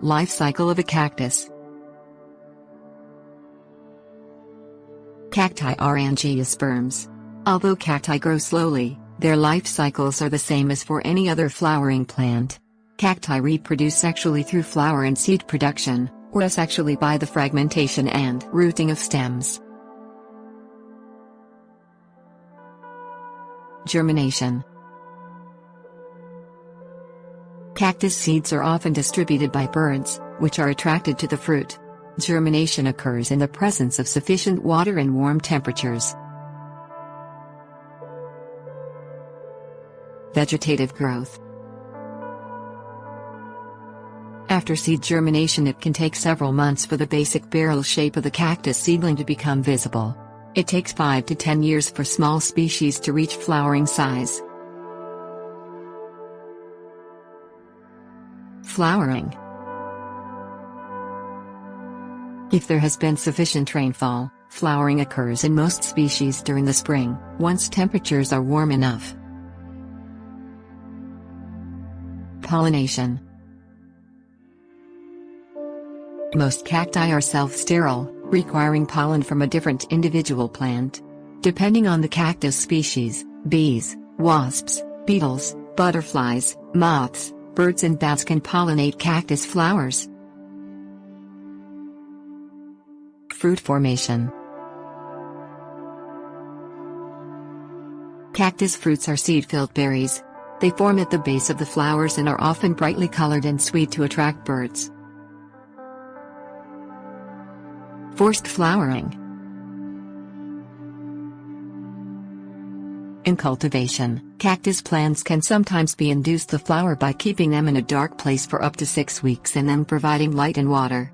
Life cycle of a cactus. Cacti are angiosperms. Although cacti grow slowly, their life cycles are the same as for any other flowering plant. Cacti reproduce sexually through flower and seed production, or asexually by the fragmentation and rooting of stems. Germination. Cactus seeds are often distributed by birds, which are attracted to the fruit. Germination occurs in the presence of sufficient water and warm temperatures. Vegetative growth. After seed germination, it can take several months for the basic barrel shape of the cactus seedling to become visible. It takes 5 to 10 years for small species to reach flowering size. Flowering. If there has been sufficient rainfall, flowering occurs in most species during the spring, once temperatures are warm enough. Pollination. Most cacti are self-sterile, requiring pollen from a different individual plant. Depending on the cactus species, bees, wasps, beetles, butterflies, moths, birds and bats can pollinate cactus flowers. Fruit formation. Cactus fruits are seed-filled berries. They form at the base of the flowers and are often brightly colored and sweet to attract birds. Forced flowering. In cultivation, cactus plants can sometimes be induced to flower by keeping them in a dark place for up to 6 weeks and then providing light and water.